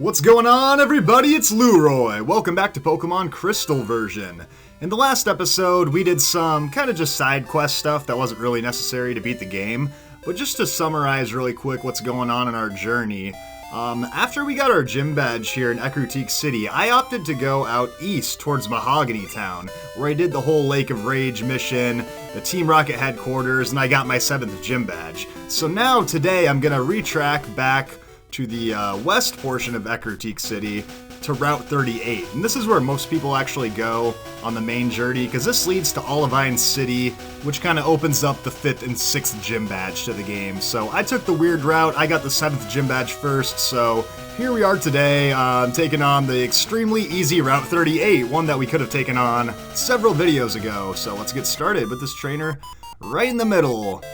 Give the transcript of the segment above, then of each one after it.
What's going on, everybody? It's Leroy. Welcome back to Pokemon Crystal version. In the last episode, we did some kind of just side quest stuff that wasn't really necessary to beat the game, but just to summarize really quick what's going on in our journey. After we got our gym badge here in Olivine City, I opted to go out east towards Mahogany Town, where I did the whole Lake of Rage mission, the Team Rocket headquarters, and I got my 7th gym badge. So now, today, I'm gonna retrack back to the west portion of Olivine City to Route 38. And this is where most people actually go on the main journey, because this leads to Olivine City, which kind of opens up the 5th and 6th gym badge to the game. So I took the weird route, I got the 7th gym badge first, so here we are today, taking on the extremely easy Route 38, one that we could have taken on several videos ago. So let's get started with this trainer right in the middle.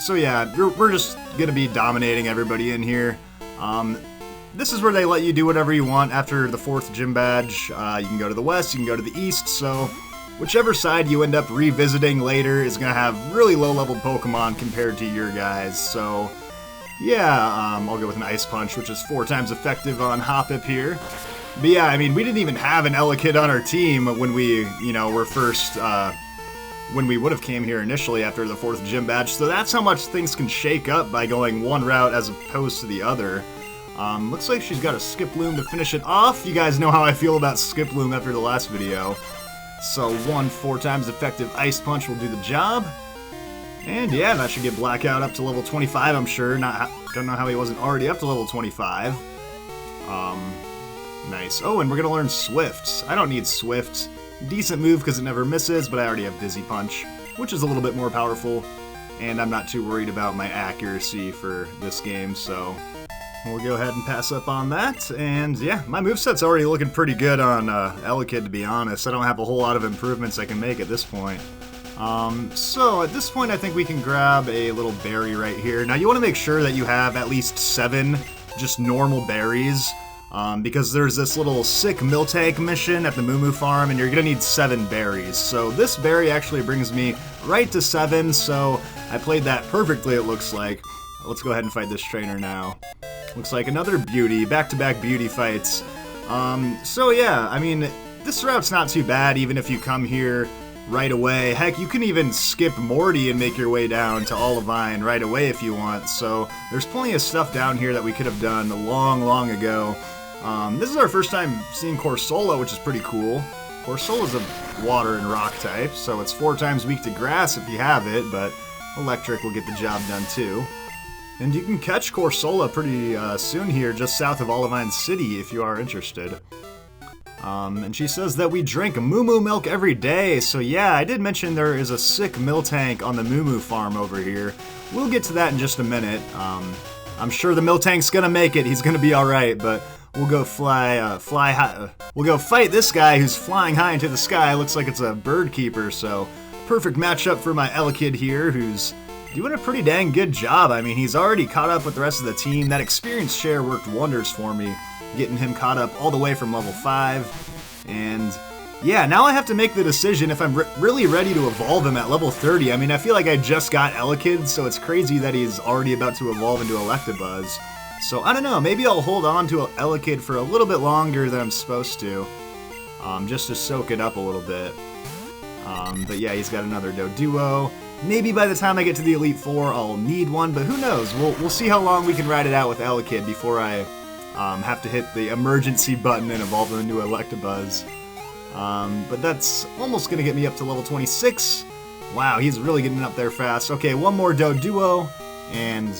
So yeah, we're just gonna be dominating everybody in here. This is where they let you do whatever you want after the 4th gym badge. You can go to the west, you can go to the east, so whichever side you end up revisiting later is gonna have really low-leveled Pokemon compared to your guys. So yeah, I'll go with an Ice Punch, which is 4 times effective on Hoppip here. But yeah, I mean, we didn't even have an Elekid on our team when we, were first, when we would have came here initially after the 4th gym badge, so that's how much things can shake up by going one route as opposed to the other. Looks like she's got a Skiploom to finish it off. You guys know how I feel about Skiploom after the last video. So 1 4 times effective Ice Punch will do the job. And yeah, that should get Blackout up to level 25, I'm sure. Don't know how he wasn't already up to level 25. Nice. Oh, and we're gonna learn Swift. I don't need Swift. Decent move because it never misses, but I already have Dizzy Punch, which is a little bit more powerful, and I'm not too worried about my accuracy for this game, so we'll go ahead and pass up on that. And yeah, my moveset's already looking pretty good on Elekid, to be honest. I don't have a whole lot of improvements I can make at this point. So at this point I think we can grab a little berry right here. Now you want to make sure that you have at least 7 just normal berries, because there's this little sick Miltank mission at the Moomoo Farm, and you're gonna need 7 berries. So this berry actually brings me right to 7, so I played that perfectly, it looks like. Let's go ahead and fight this trainer now. Looks like another beauty, back-to-back beauty fights. So yeah, I mean, this route's not too bad, even if you come here right away. Heck, you can even skip Morty and make your way down to Olivine right away if you want. So there's plenty of stuff down here that we could have done long ago. This is our first time seeing Corsola, which is pretty cool. Corsola's a water and rock type, so it's 4 times weak to grass if you have it, but electric will get the job done too. And you can catch Corsola pretty soon here, just south of Olivine City, if you are interested. And she says that we drink Moomoo milk every day, so yeah, I did mention there is a sick Miltank on the Moomoo Farm over here. We'll get to that in just a minute. I'm sure the Miltank's gonna make it, he's gonna be alright, but we'll go fly high. We'll go fight this guy who's flying high into the sky. Looks like it's a bird keeper, so perfect matchup for my Elekid here, who's doing a pretty dang good job. I mean, he's already caught up with the rest of the team. That experience share worked wonders for me, getting him caught up all the way from level 5. And yeah, now I have to make the decision if I'm really ready to evolve him at level 30. I mean, I feel like I just got Elekid, so it's crazy that he's already about to evolve into Electabuzz. So I don't know, maybe I'll hold on to Elekid for a little bit longer than I'm supposed to, just to soak it up a little bit. But yeah, he's got another Doduo. Maybe by the time I get to the Elite Four, I'll need one, but who knows? We'll see how long we can ride it out with Elekid before I have to hit the emergency button and evolve him into Electabuzz. But that's almost going to get me up to level 26. Wow, he's really getting up there fast. Okay, one more Doduo, and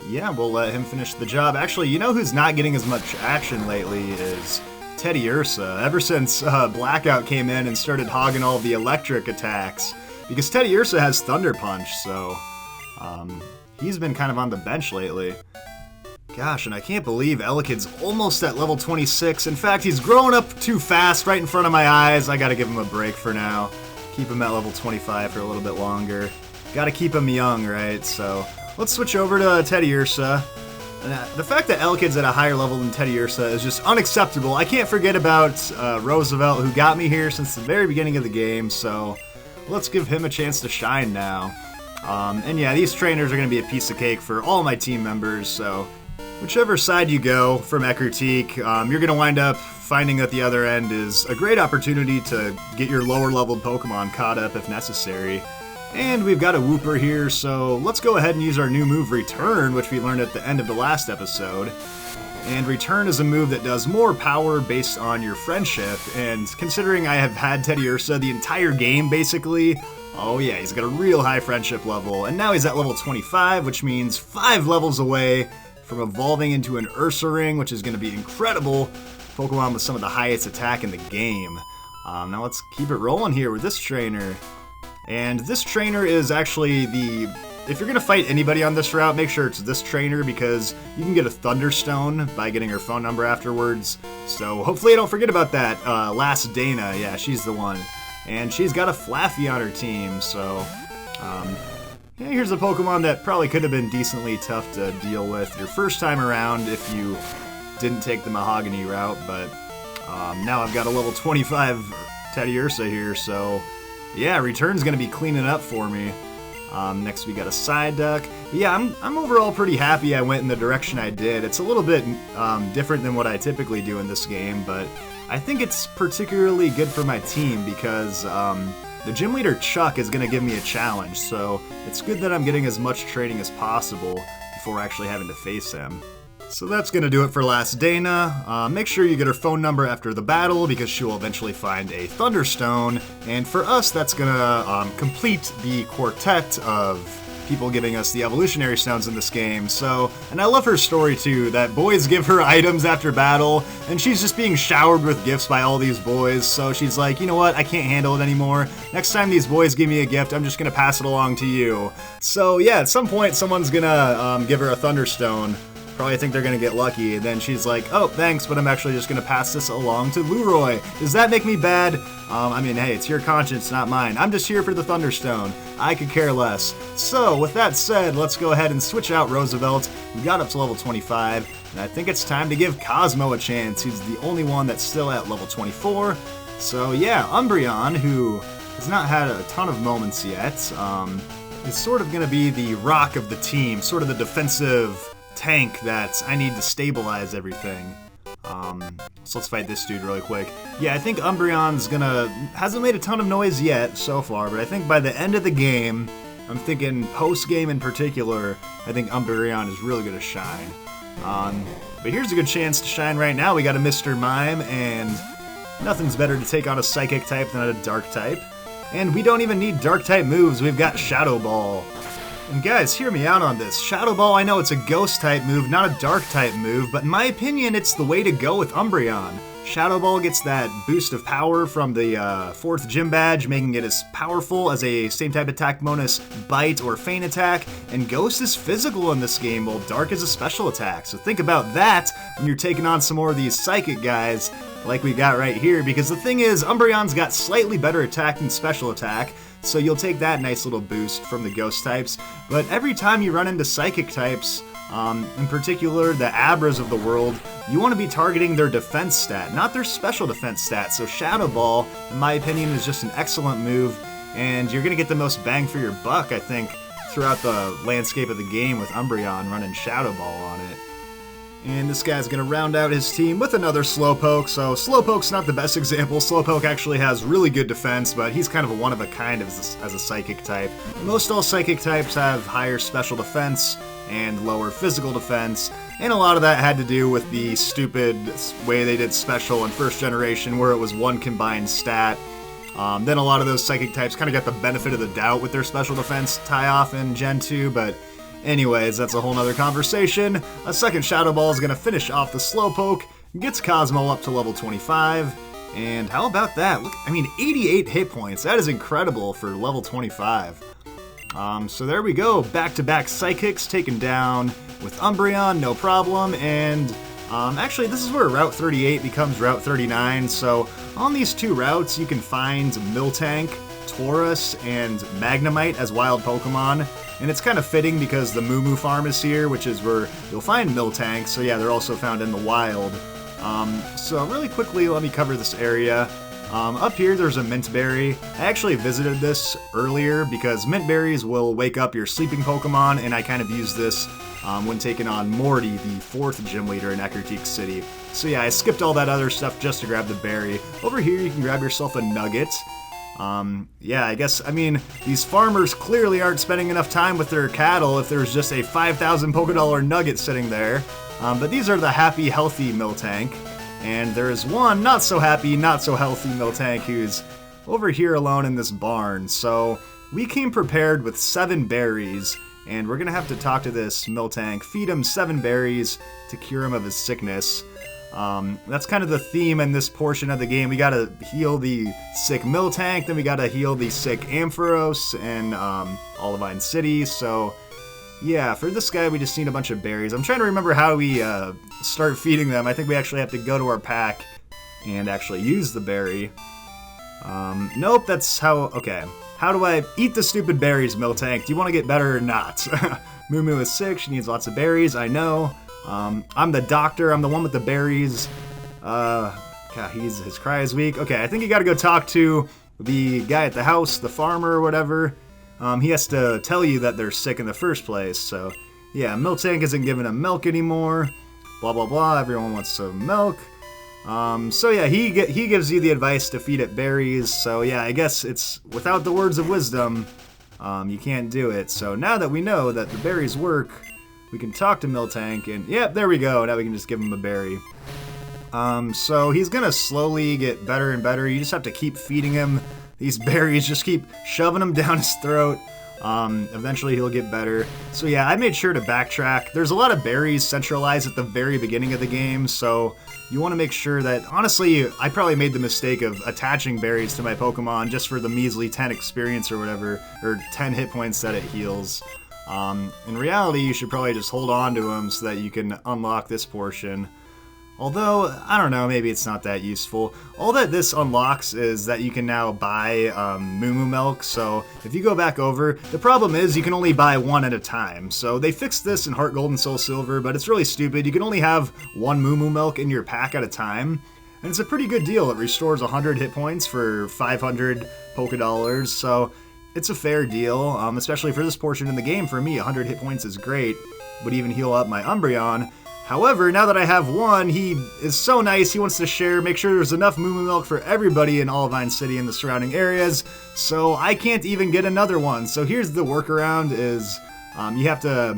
yeah, we'll let him finish the job. Actually, you know who's not getting as much action lately is Teddiursa. Ever since Blackout came in and started hogging all the electric attacks, because Teddiursa has Thunder Punch, so he's been kind of on the bench lately. Gosh, and I can't believe Elekid's almost at level 26. In fact, he's growing up too fast right in front of my eyes. I gotta give him a break for now. Keep him at level 25 for a little bit longer. Gotta keep him young, right? So let's switch over to Teddiursa. The fact that Elekid's at a higher level than Teddiursa is just unacceptable. I can't forget about Roosevelt, who got me here since the very beginning of the game, so let's give him a chance to shine now. And yeah, these trainers are going to be a piece of cake for all my team members, so Whichever side you go from Ecruteak, you're going to wind up finding that the other end is a great opportunity to get your lower leveled Pokemon caught up if necessary. And we've got a Wooper here, so let's go ahead and use our new move Return, which we learned at the end of the last episode. And Return is a move that does more power based on your friendship, and considering I have had Teddiursa the entire game basically, oh yeah, he's got a real high friendship level, and now he's at level 25, which means 5 levels away from evolving into an Ursaring, which is going to be incredible. Pokemon with some of the highest attack in the game. Now let's keep it rolling here with this trainer. And this trainer is actually if you're going to fight anybody on this route, make sure it's this trainer because you can get a Thunderstone by getting her phone number afterwards. So hopefully I don't forget about that. Last Dana, yeah, she's the one. And she's got a Flaffy on her team, so yeah, here's a Pokemon that probably could have been decently tough to deal with your first time around if you didn't take the Mahogany route, but now I've got a level 25 Teddiursa here, so yeah, Return's going to be cleaning up for me. Next we got a Psyduck. Yeah, I'm overall pretty happy I went in the direction I did. It's a little bit different than what I typically do in this game, but I think it's particularly good for my team because the gym leader Chuck is going to give me a challenge, so it's good that I'm getting as much training as possible before actually having to face him. So that's going to do it for Last Dana. Make sure you get her phone number after the battle because she will eventually find a Thunderstone, and for us that's going to complete the quartet of people giving us the evolutionary stones in this game. So, and I love her story too, that boys give her items after battle, and she's just being showered with gifts by all these boys, so she's like, you know what, I can't handle it anymore. Next time these boys give me a gift, I'm just gonna pass it along to you. So yeah, at some point someone's gonna give her a Thunderstone. Probably think they're gonna get lucky, and then she's like, oh, thanks, but I'm actually just gonna pass this along to Leroy. Does that make me bad? I mean, hey, it's your conscience, not mine. I'm just here for the Thunderstone. I could care less. So, with that said, let's go ahead and switch out Roosevelt. We got up to level 25, and I think it's time to give Cosmo a chance. He's the only one that's still at level 24. So yeah, Umbreon, who has not had a ton of moments yet, is sort of gonna be the rock of the team, sort of the defensive tank that I need to stabilize everything. So let's fight this dude really quick. Yeah, I think Umbreon's hasn't made a ton of noise yet so far, but I think by the end of the game, I'm thinking post-game in particular, I think Umbreon is really gonna shine. But here's a good chance to shine right now. We got a Mr. Mime, and nothing's better to take on a Psychic type than a Dark type. And we don't even need Dark type moves, we've got Shadow Ball. And guys, hear me out on this. Shadow Ball, I know it's a Ghost type move, not a Dark type move, but in my opinion, it's the way to go with Umbreon. Shadow Ball gets that boost of power from the 4th gym badge, making it as powerful as a same type attack bonus Bite or Feint attack, and Ghost is physical in this game, while Dark is a special attack. So think about that when you're taking on some more of these Psychic guys, like we got right here, because the thing is, Umbreon's got slightly better attack than special attack, so you'll take that nice little boost from the Ghost types, but every time you run into Psychic types, in particular the Abras of the world, you want to be targeting their defense stat, not their special defense stat, so Shadow Ball, in my opinion, is just an excellent move, and you're going to get the most bang for your buck, I think, throughout the landscape of the game with Umbreon running Shadow Ball on it. And this guy's going to round out his team with another Slowpoke, so Slowpoke's not the best example. Slowpoke actually has really good defense, but he's kind of a one-of-a-kind as a Psychic type. Most all Psychic types have higher special defense and lower physical defense, and a lot of that had to do with the stupid way they did Special in first generation, where it was one combined stat. Then a lot of those Psychic types kind of got the benefit of the doubt with their special defense tie-off in Gen 2, but anyways, that's a whole nother conversation. A second Shadow Ball is going to finish off the Slowpoke, gets Cosmo up to level 25, and how about that? Look, I mean, 88 hit points. That is incredible for level 25. So there we go, back-to-back Psychics taken down with Umbreon, no problem, and actually this is where Route 38 becomes Route 39, so on these two routes you can find Miltank, Taurus, and Magnemite as wild Pokemon, and it's kind of fitting because the Moomoo Farm is here, which is where you'll find Miltank, so yeah, they're also found in the wild. So really quickly, let me cover this area. Up here, there's a mint berry. I actually visited this earlier because mint berries will wake up your sleeping Pokemon, and I kind of used this when taking on Morty, the 4th gym leader in Ecruteak City. So yeah, I skipped all that other stuff just to grab the berry. Over here, you can grab yourself a nugget. Yeah, I mean, these farmers clearly aren't spending enough time with their cattle if there's just a 5,000 Pokédollar nugget sitting there. But these are the happy, healthy Miltank. And there is one not so happy, not so healthy Miltank who's over here alone in this barn. So we came prepared with 7 berries, and we're gonna have to talk to this Miltank, feed him 7 berries to cure him of his sickness. That's kind of the theme in this portion of the game. We gotta heal the sick Miltank, then we gotta heal the sick Ampharos in Olivine City. So yeah, for this guy, we just need a bunch of berries. I'm trying to remember how we start feeding them. I think we actually have to go to our pack and actually use the berry. Nope, that's how... Okay. How do I eat the stupid berries, Miltank? Do you want to get better or not? Moomoo is sick. She needs lots of berries. I know. I'm the doctor. I'm the one with the berries. God, his cry is weak. Okay, I think you gotta go talk to the guy at the house, the farmer or whatever. He has to tell you that they're sick in the first place, so yeah, Miltank isn't giving him milk anymore, blah blah blah, everyone wants some milk. So yeah, he gives you the advice to feed it berries, so yeah, I guess it's without the words of wisdom, you can't do it. So now that we know that the berries work, we can talk to Miltank, and yep, there we go, now we can just give him a berry. So he's gonna slowly get better and better. You just have to keep feeding him these berries, just keep shoving them down his throat. Eventually he'll get better. So yeah, I made sure to backtrack. There's a lot of berries centralized at the very beginning of the game, so you want to make sure that... Honestly, I probably made the mistake of attaching berries to my Pokemon just for the measly 10 experience or whatever, or 10 hit points that it heals. In reality, you should probably just hold on to them so that you can unlock this portion. Although, I don't know, maybe it's not that useful. All that this unlocks is that you can now buy Moomoo Milk, so if you go back over, the problem is you can only buy one at a time. So they fixed this in Heart Gold and Soul Silver, but it's really stupid. You can only have one Moomoo Milk in your pack at a time, and it's a pretty good deal. It restores 100 hit points for 500 Pokédollars, so it's a fair deal, especially for this portion in the game. For me, 100 hit points is great, would even heal up my Umbreon. However, now that I have one, he is so nice, he wants to share, make sure there's enough Moomoo Milk for everybody in Olivine City and the surrounding areas, so I can't even get another one. So here's the workaround is, you have to,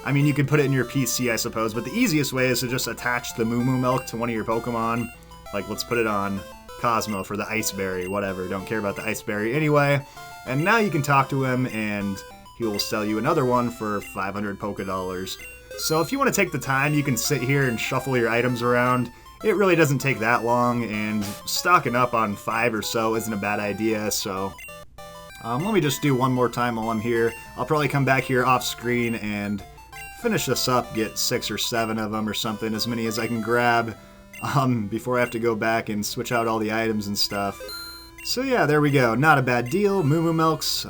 I mean, you can put it in your PC, I suppose, but the easiest way is to just attach the Moomoo Milk to one of your Pokemon. Like, let's put it on Cosmo for the Ice Berry, whatever, don't care about the Ice Berry anyway. And now you can talk to him, and he will sell you another one for 500 Pokédollars. So if you want to take the time, you can sit here and shuffle your items around. It really doesn't take that long, and stocking up on 5 or so isn't a bad idea, so... let me just do one more time while I'm here. I'll probably come back here off screen and finish this up, get 6 or 7 of them or something, as many as I can grab, before I have to go back and switch out all the items and stuff. So yeah, there we go. Not a bad deal. Moomoo Milks.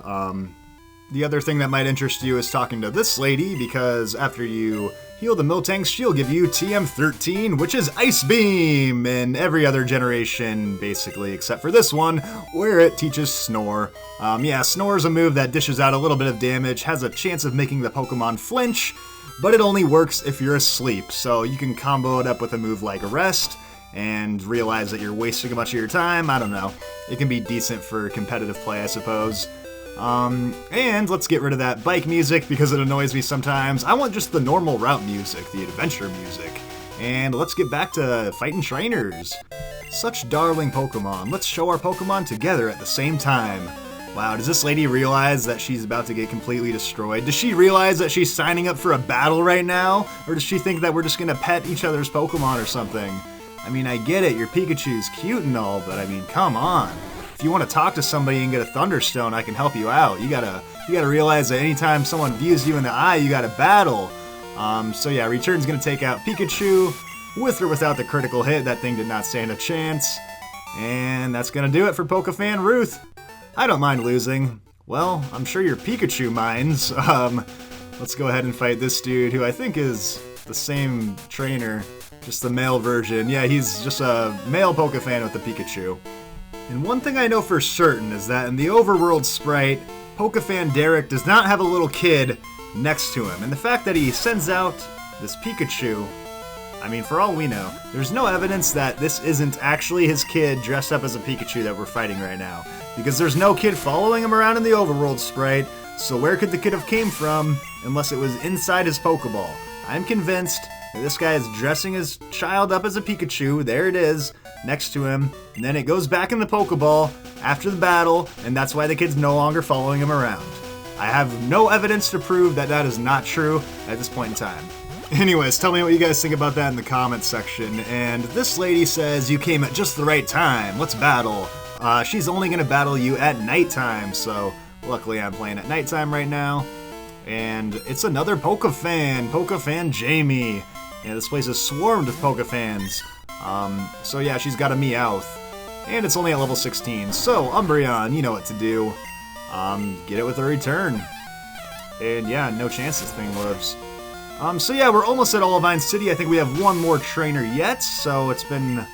The other thing that might interest you is talking to this lady, because after you heal the Miltanks, she'll give you TM13, which is Ice Beam, in every other generation, basically, except for this one, where it teaches Snore. Yeah, Snore is a move that dishes out a little bit of damage, has a chance of making the Pokemon flinch, but it only works if you're asleep, so you can combo it up with a move like Rest, and realize that you're wasting a bunch of your time. I don't know. It can be decent for competitive play, I suppose. And let's get rid of that bike music because it annoys me sometimes. I want just the normal route music, the adventure music. And let's get back to fighting trainers. Such darling Pokemon. Let's show our Pokemon together at the same time. Wow, does this lady realize that she's about to get completely destroyed? Does she realize that she's signing up for a battle right now? Or does she think that we're just gonna pet each other's Pokemon or something? I mean, I get it, your Pikachu's cute and all, but I mean, come on. If you want to talk to somebody and get a Thunderstone, I can help you out. You gotta realize that anytime someone views you in the eye, you gotta battle. So yeah, Return's gonna take out Pikachu. With or without the critical hit, that thing did not stand a chance. And that's gonna do it for Pokefan Ruth. I don't mind losing. Well, I'm sure your Pikachu minds. Let's go ahead and fight this dude, who I think is the same trainer, just the male version. Yeah, he's just a male Pokefan with the Pikachu. And one thing I know for certain is that in the overworld sprite, Pokefan Derek does not have a little kid next to him. And the fact that he sends out this Pikachu, I mean, for all we know, there's no evidence that this isn't actually his kid dressed up as a Pikachu that we're fighting right now. Because there's no kid following him around in the overworld sprite, so where could the kid have came from unless it was inside his Pokeball? I'm convinced that this guy is dressing his child up as a Pikachu, there it is, next to him, and then it goes back in the Pokeball after the battle, and that's why the kid's no longer following him around. I have no evidence to prove that that is not true at this point in time. Anyways, tell me what you guys think about that in the comments section. And this lady says, you came at just the right time, let's battle. She's only gonna battle you at nighttime, so luckily I'm playing at nighttime right now. And it's another Pokefan Jamie. Yeah, this place is swarmed with Pokefans. So yeah, she's got a Meowth. And it's only at level 16, so Umbreon, you know what to do. Get it with a return. And yeah, no chance this thing lives. So yeah, we're almost at Olivine City. I think we have one more trainer yet, so it's been a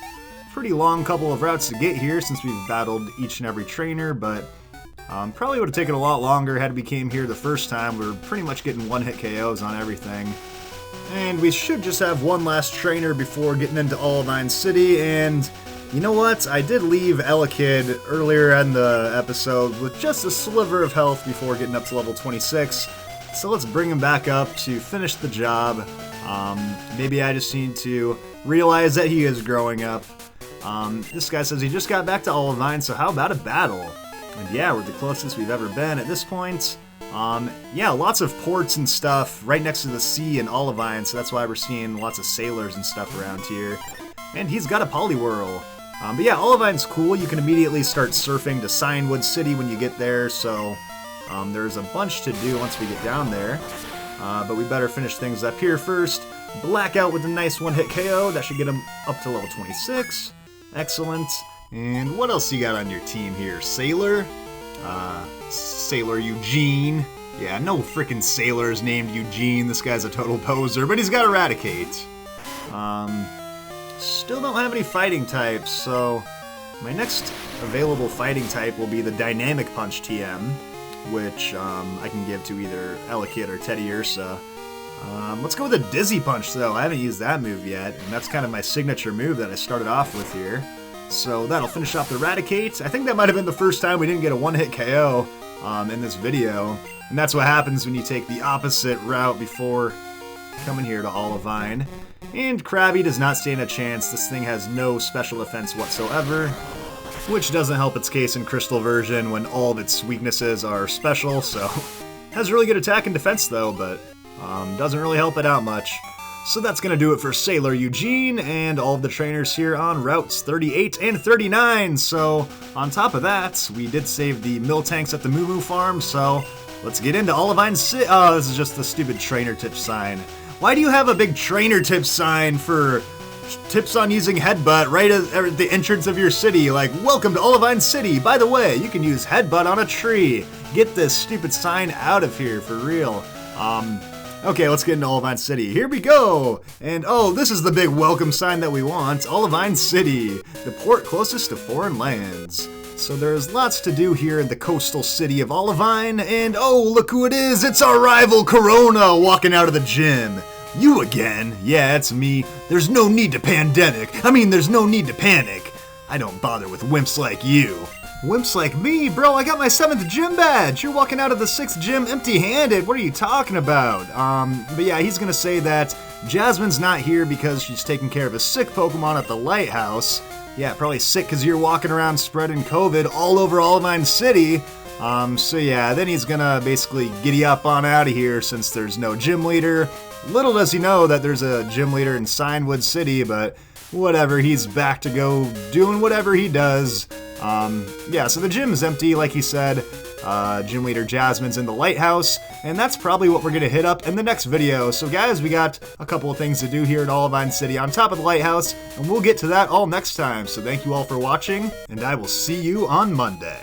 pretty long couple of routes to get here since we've battled each and every trainer, but probably would have taken a lot longer had we came here the first time. We were pretty much getting one-hit KOs on everything. And we should just have one last trainer before getting into Olivine City, and you know what? I did leave Elekid earlier in the episode with just a sliver of health before getting up to level 26. So let's bring him back up to finish the job. Maybe I just need to realize that he is growing up. This guy says he just got back to Olivine, so how about a battle? And yeah, we're the closest we've ever been at this point. Yeah, lots of ports and stuff right next to the sea in Olivine, so that's why we're seeing lots of sailors and stuff around here. And he's got a Poliwhirl. But yeah, Olivine's cool. You can immediately start surfing to Cianwood City when you get there, so there's a bunch to do once we get down there. But we better finish things up here first. Blackout with a nice one-hit KO. That should get him up to level 26. Excellent. And what else you got on your team here? Sailor? Sailor Eugene. Yeah, no frickin' sailor's named Eugene. This guy's a total poser, but he's got Eradicate. Still don't have any fighting types, so my next available fighting type will be the Dynamic Punch TM, which I can give to either Elekid or Teddiursa. Let's go with a Dizzy Punch, though. I haven't used that move yet, and that's kind of my signature move that I started off with here. So that'll finish off the Eradicate. I think that might have been the first time we didn't get a one-hit KO in this video, and that's what happens when you take the opposite route before coming here to Olivine. And Krabby does not stand a chance. This thing has no special defense whatsoever, which doesn't help its case in Crystal version when all of its weaknesses are special, so has really good attack and defense though, but doesn't really help it out much. So that's gonna do it for Sailor Eugene and all of the trainers here on routes 38 and 39. So on top of that, we did save the Miltanks at the Moomoo Farm, so let's get into Olivine City. Oh, this is just the stupid trainer tip sign. Why do you have a big trainer tip sign for tips on using Headbutt right at the entrance of your city? Like, welcome to Olivine City. By the way, you can use Headbutt on a tree. Get this stupid sign out of here, for real. Okay, let's get into Olivine City. Here we go! And oh, this is the big welcome sign that we want. Olivine City, the port closest to foreign lands. So there's lots to do here in the coastal city of Olivine, and oh, look who it is! It's our rival Corona walking out of the gym. You again? Yeah, it's me. There's no need to there's no need to panic. I don't bother with wimps like you. Wimps like me? Bro, I got my 7th gym badge! You're walking out of the 6th gym empty-handed, what are you talking about? But yeah, he's gonna say that Jasmine's not here because she's taking care of a sick Pokemon at the lighthouse. Yeah, probably sick because you're walking around spreading COVID all over Olivine City. So yeah, then he's gonna basically giddy up on out of here since there's no gym leader. Little does he know that there's a gym leader in Cianwood City, but whatever, he's back to go doing whatever he does. Yeah, so the gym is empty, like he said. Gym leader Jasmine's in the lighthouse, and that's probably what we're gonna hit up in the next video. So guys, we got a couple of things to do here at Olivine City on top of the lighthouse, and we'll get to that all next time. So thank you all for watching, and I will see you on Monday.